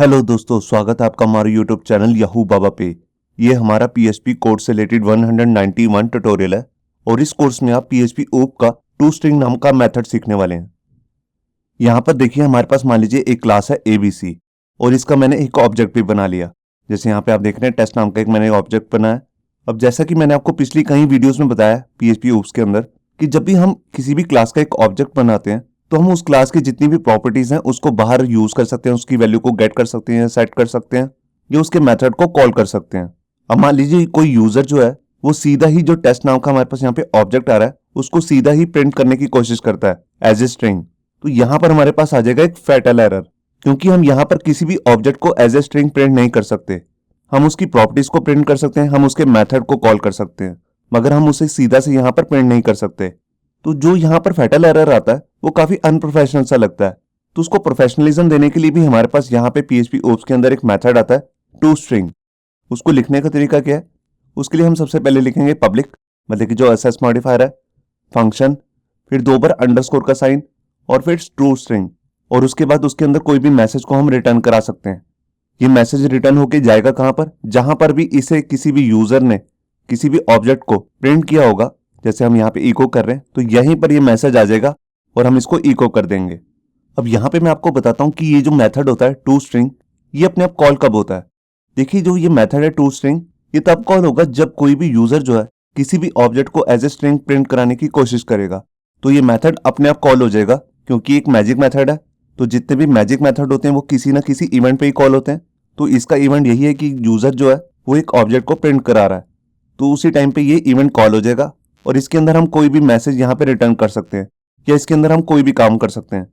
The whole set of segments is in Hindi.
हेलो दोस्तों, स्वागत है आपका हमारे यूट्यूब चैनल याहू बाबा पे। ये हमारा पीएचपी कोड से रिलेटेड 191 ट्यूटोरियल है और इस कोर्स में आप पीएचपी ओप का टू स्ट्रिंग नाम का मेथड सीखने वाले हैं। यहाँ पर देखिए हमारे पास मान लीजिए एक क्लास है एबीसी और इसका मैंने एक ऑब्जेक्ट भी बना लिया। जैसे यहाँ पे आप देख रहे हैं टेस्ट नाम का एक मैंने ऑब्जेक्ट बनाया। अब जैसा कि मैंने आपको पिछली कई वीडियोस में बताया पीएचपी ओप्स के अंदर कि जब भी हम किसी भी क्लास का एक ऑब्जेक्ट बनाते हैं तो हम उस क्लास की जितनी भी प्रॉपर्टीज हैं उसको बाहर यूज कर सकते हैं, उसकी वैल्यू को गेट कर सकते हैं, सेट कर सकते हैं या उसके मेथड को कॉल कर सकते हैं। अब मान लीजिए कोई यूजर जो है वो सीधा ही जो टेस्ट नाम का हमारे पास यहाँ पे ऑब्जेक्ट आ रहा है उसको सीधा ही प्रिंट करने की कोशिश करता है एज ए स्ट्रिंग। तो यहाँ पर हमारे पास आ जाएगा एक फैटल एरर, क्योंकि हम यहाँ पर किसी भी ऑब्जेक्ट को एज ए स्ट्रिंग प्रिंट नहीं कर सकते। हम उसकी प्रॉपर्टीज को प्रिंट कर सकते हैं, हम उसके मेथड को कॉल कर सकते हैं, मगर हम उसे सीधा से यहाँ पर प्रिंट नहीं कर सकते। तो जो यहाँ पर फैटल एरर आता है वो काफी अनप्रोफेशनल सा लगता है। तो उसको प्रोफेशनलिज्म देने के लिए भी हमारे पास यहाँ पे पीएचपी ओप्स के अंदर एक मेथड आता है टू स्ट्रिंग। उसको लिखने का तरीका क्या है, उसके लिए हम सबसे पहले लिखेंगे पब्लिक, मतलब कि जो एसएस मॉडिफायर है, फंक्शन, फिर दो बार अंडरस्कोर का साइन और फिर ट्रू स्ट्रिंग, और उसके बाद उसके अंदर कोई भी मैसेज को हम रिटर्न करा सकते हैं। ये मैसेज रिटर्न होके जाएगा कहां पर, जहां पर भी इसे किसी भी यूजर ने किसी भी ऑब्जेक्ट को प्रिंट किया होगा। जैसे हम यहाँ पे इको कर रहे हैं तो यहीं पर ये मैसेज आ जाएगा और हम इसको इको कर देंगे। अब यहाँ पे मैं आपको बताता हूँ कि ये जो मेथड होता है टू स्ट्रिंग, ये अपने आप कॉल कब होता है। देखिए जो ये मेथड है टू स्ट्रिंग, ये तब कॉल होगा जब कोई भी यूजर जो है किसी भी ऑब्जेक्ट को एज ए स्ट्रिंग प्रिंट कराने की कोशिश करेगा। तो ये मेथड अपने आप कॉल हो जाएगा, क्योंकि एक मैजिक मेथड है। तो जितने भी मैजिक मेथड होते हैं वो किसी ना किसी इवेंट पे ही कॉल होते हैं। तो इसका इवेंट यही है कि यूजर जो है वो एक ऑब्जेक्ट को प्रिंट करा रहा है, तो उसी टाइम पे ये इवेंट कॉल हो जाएगा और इसके अंदर हम कोई भी मैसेज यहाँ पे रिटर्न कर सकते हैं या इसके अंदर हम कोई भी काम कर सकते हैं।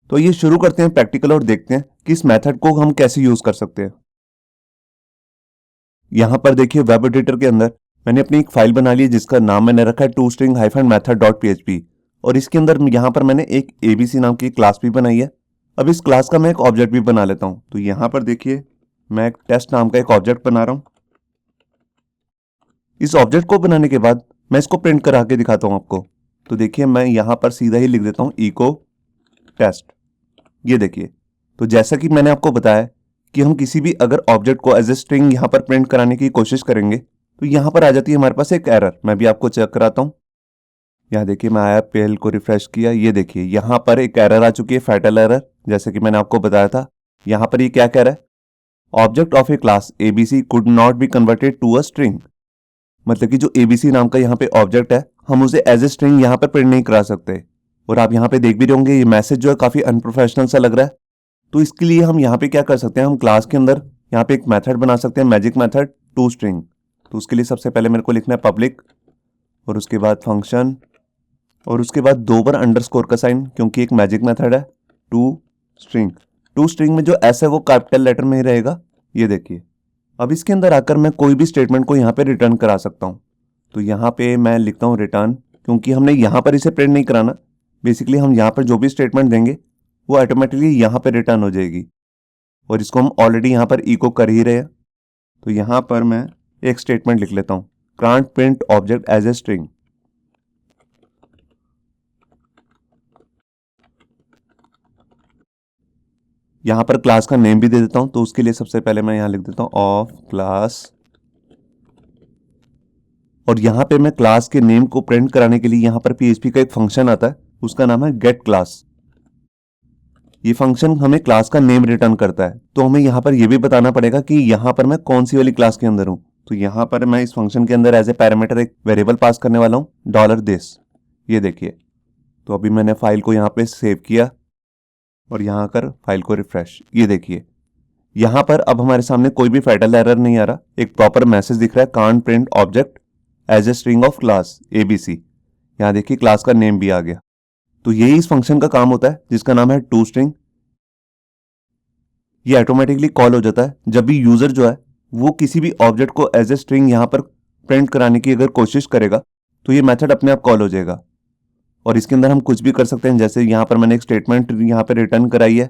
तो ये शुरू करते हैं प्रैक्टिकल और देखते हैं कि इस मेथड को हम कैसे यूज कर सकते हैं। यहाँ पर देखिए वेब एडिटर के अंदर मैंने अपनी एक फाइल बना ली है जिसका नाम मैंने रखा है to string hyphen method dot PHP, और इसके अंदर यहाँ पर मैंने एक एबीसी नाम की क्लास भी बनाई है। अब इस क्लास का मैं एक ऑब्जेक्ट भी बना लेता हूँ। तो यहाँ पर देखिए मैं एक टेस्ट नाम का एक ऑब्जेक्ट बना रहा हूँ। इस ऑब्जेक्ट को बनाने के बाद मैं इसको प्रिंट करा के दिखाता हूं आपको। तो देखिए मैं यहां पर सीधा ही लिख देता हूं इको टेस्ट। ये देखिए, तो जैसा कि मैंने आपको बताया कि हम किसी भी अगर ऑब्जेक्ट को एज ए स्ट्रिंग यहां पर प्रिंट कराने की कोशिश करेंगे तो यहां पर आ जाती है हमारे पास एक एरर। मैं भी आपको चेक कराता हूं। यहाँ देखिए मैं आया पेल को रिफ्रेश किया, ये देखिए यहां पर एक एरर आ चुकी है, फैटल एरर, जैसे कि मैंने आपको बताया था। यहां पर ये क्या कह रहा है, object of a class ABC could not be converted to a string. मतलब कि जो एबीसी नाम का यहाँ पे ऑब्जेक्ट है हम उसे एज ए स्ट्रिंग यहाँ पर प्रिंट नहीं करा सकते। और आप यहाँ पे देख भी रहे होंगे ये मैसेज जो है काफी अनप्रोफेशनल सा लग रहा है। तो इसके लिए हम यहाँ पे क्या कर सकते हैं, हम क्लास के अंदर यहाँ पे एक मेथड बना सकते हैं, मैजिक मेथड टू स्ट्रिंग। तो उसके लिए सबसे पहले मेरे को लिखना है पब्लिक और उसके बाद फंक्शन और उसके बाद दो बार अंडरस्कोर का साइन, क्योंकि एक मैजिक मेथड है टू स्ट्रिंग। टू स्ट्रिंग में जो एस है वो कैपिटल लेटर में ही रहेगा। ये देखिए अब इसके अंदर आकर मैं कोई भी स्टेटमेंट को यहाँ पे रिटर्न करा सकता हूँ। तो यहाँ पे मैं लिखता हूँ रिटर्न, क्योंकि हमने यहाँ पर इसे प्रिंट नहीं कराना। बेसिकली हम यहाँ पर जो भी स्टेटमेंट देंगे वो ऑटोमेटिकली यहाँ पे रिटर्न हो जाएगी, और इसको हम ऑलरेडी यहाँ पर इको कर ही रहे हैं। तो यहाँ पर मैं एक स्टेटमेंट लिख लेता हूँ, can't print object as a string. यहाँ पर क्लास का नेम भी दे देता हूँ। तो उसके लिए सबसे पहले मैं यहाँ लिख देता हूँ ऑफ क्लास, और यहाँ पे मैं क्लास के नेम को प्रिंट कराने के लिए यहाँ पर पीएचपी का एक फंक्शन आता है, उसका नाम है गेट क्लास। ये फंक्शन हमें क्लास का नेम रिटर्न करता है। तो हमें यहाँ पर यह भी बताना पड़ेगा कि यहाँ पर मैं कौन सी वाली क्लास के अंदर हूँ। तो यहाँ पर मैं इस फंक्शन के अंदर एज ए पैरामीटर एक वेरिएबल पास करने वाला हूँ $this। ये देखिए, तो अभी मैंने फाइल को यहाँ पे सेव किया और यहाँ आकर फाइल को रिफ्रेश, ये देखिए यहाँ पर अब हमारे सामने कोई भी फैटल एरर नहीं आ रहा, एक प्रॉपर मैसेज दिख रहा है, can't print object as a string of class ABC. यहाँ देखिए क्लास का नेम भी आ गया। तो यही इस फंक्शन का काम होता है जिसका नाम है टू स्ट्रिंग। ये ऑटोमेटिकली कॉल हो जाता है जब भी यूजर जो है वो किसी भी ऑब्जेक्ट को एज ए स्ट्रिंग यहाँ पर प्रिंट कराने की अगर कोशिश करेगा तो ये मेथड अपने आप कॉल हो जाएगा। और इसके अंदर हम कुछ भी कर सकते हैं, जैसे यहाँ पर मैंने एक स्टेटमेंट यहाँ पे रिटर्न कराई है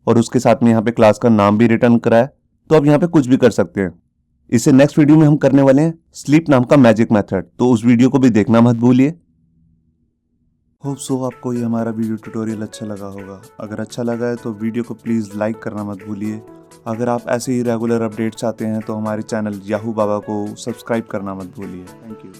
और उसके साथ में यहाँ पे क्लास का नाम भी रिटर्न कराया। तो अब यहाँ पे कुछ भी कर सकते हैं। इससे नेक्स्ट वीडियो में हम करने वाले हैं स्लीप नाम का मैजिक मेथड, तो उस वीडियो को भी देखना मत भूलिए। होप सो आपको ये हमारा वीडियो ट्यूटोरियल अच्छा लगा होगा। अगर अच्छा लगा है तो वीडियो को प्लीज़ लाइक करना मत भूलिए अगर आप ऐसे ही रेगुलर अपडेट चाहते हैं तो हमारे चैनल याहू बाबा को सब्सक्राइब करना मत भूलिए। Thank you.